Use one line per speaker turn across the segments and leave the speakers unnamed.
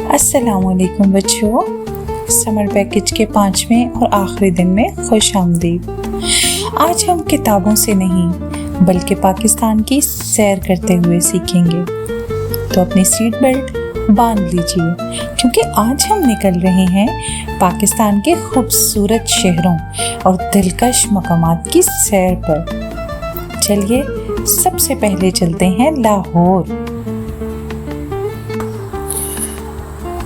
अस्सलाम वालेकुम बच्चों, समर पैकेज के 5वें और आखिरी दिन में खुश आमदीद। आज हम किताबों से नहीं बल्कि पाकिस्तान की सैर करते हुए सीखेंगे। तो अपनी सीट बेल्ट बांध लीजिए क्योंकि आज हम निकल रहे हैं पाकिस्तान के खूबसूरत शहरों और दिलकश मकामात की सैर पर। चलिए सबसे पहले चलते हैं लाहौर।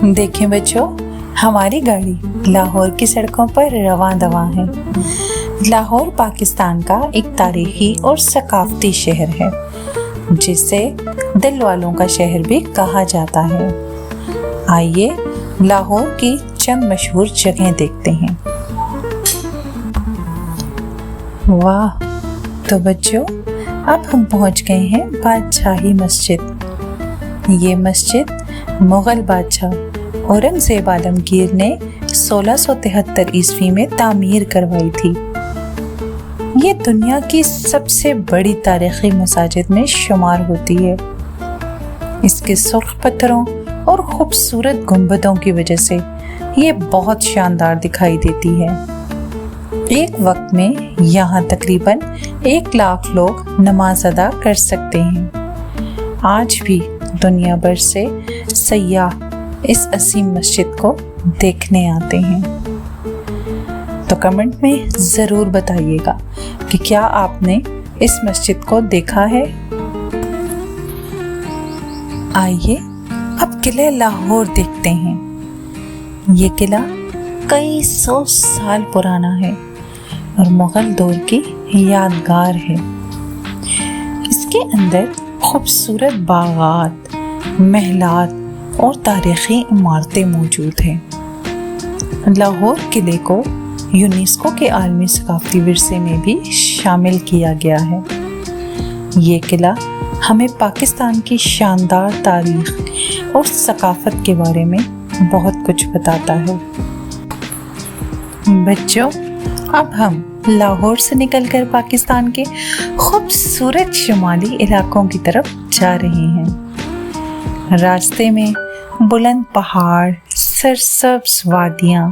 देखें बच्चों, हमारी गाड़ी लाहौर की सड़कों पर रवां दवां है। लाहौर पाकिस्तान का एक तारीखी और सकाफती शहर है जिसे दिल वालों का शहर भी कहा जाता है। आइए लाहौर की चंद मशहूर जगह देखते हैं। वाह, तो बच्चों अब हम पहुंच गए हैं बादशाही मस्जिद। ये मस्जिद मुगल बादशाह औरंगजेब आलमगीर ने 1673 ईस्वी में तामीर करवाई थी। ये दुनिया की सबसे बड़ी तारीखी मसाजिद में शुमार होती है। इसके सुर्ख पत्थरों और खूबसूरत गुंबदों की वजह से ये बहुत शानदार दिखाई देती है। एक वक्त में यहाँ तकरीबन 1 लाख लोग नमाज अदा कर सकते हैं। आज भी दुनिया भर से सयाह इस असीम मस्जिद को देखने आते हैं। तो कमेंट में ज़रूर बताइएगा कि क्या आपने इस मस्जिद को देखा है। आइए अब किले लाहौर देखते हैं। ये किला कई 100 साल पुराना है और मुगल दौर की यादगार है। इसके अंदर खूबसूरत बागात, महलात और तारीखी इमारतें मौजूद हैं। लाहौर किले को यूनेस्को के आलमी सकाफती विरसे में भी शामिल किया गया है। ये किला हमें पाकिस्तान की शानदार तारीख और सकाफत के बारे में बहुत कुछ बताता है। बच्चों, अब हम लाहौर से निकलकर पाकिस्तान के खूबसूरत शुमाली इलाकों की तरफ जा रहे हैं। रास्ते में बुलंद पहाड़, सरसब्ज वादियाँ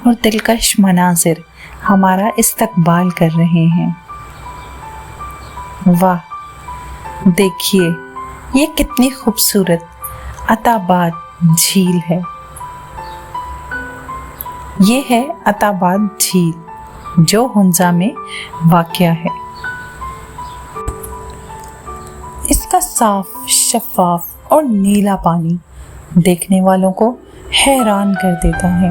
और दिलकश मनाजिर हमारा इस्तकबाल कर रहे हैं। वाह, देखिए ये कितनी खूबसूरत अताबाद झील है। ये है अताबाद झील जो हुंजा में वाक़या है। इसका साफ, शफाफ और नीला पानी देखने वालों को हैरान कर देता है।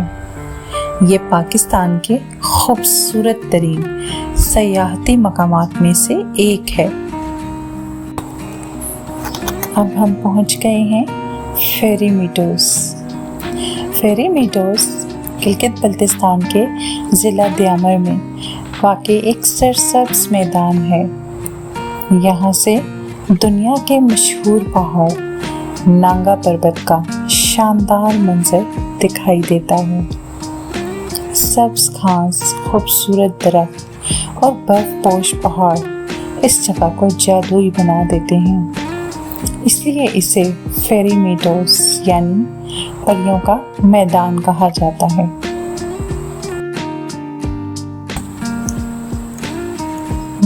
ये पाकिस्तान के खूबसूरत तरीन सयाहती मकामात में से एक है। अब हम पहुंच गए हैं फेरी मीडोज़। फेरी मीडोज़ गिलगित बल्तिस्तान के ज़िला द्यामर में वाक़ई एक सरसब्ज मैदान है। यहाँ से दुनिया के मशहूर पहाड़ नांगा पर्वत का शानदार मंजर दिखाई देता है। सब्ज घास, खूबसूरत दरख्त और बर्फपोश पहाड़ इस जगह को जादुई बना देते हैं। इसलिए इसे फेरी मीडोज़ यानी परियों का मैदान कहा जाता है।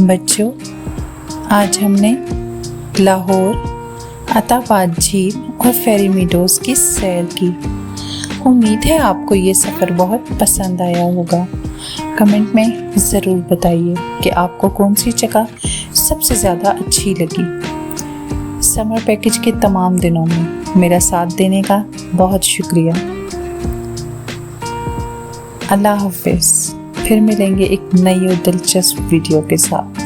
बच्चों, आज हमने लाहौर, अताबाद झील और फेरी मीडोज़ की सैर की। उम्मीद है आपको ये सफ़र बहुत पसंद आया होगा। कमेंट में ज़रूर बताइए कि आपको कौन सी जगह सबसे ज़्यादा अच्छी लगी। समर पैकेज के तमाम दिनों में मेरा साथ देने का बहुत शुक्रिया। अल्लाह हाफ़िज़। फिर मिलेंगे एक नई और दिलचस्प वीडियो के साथ।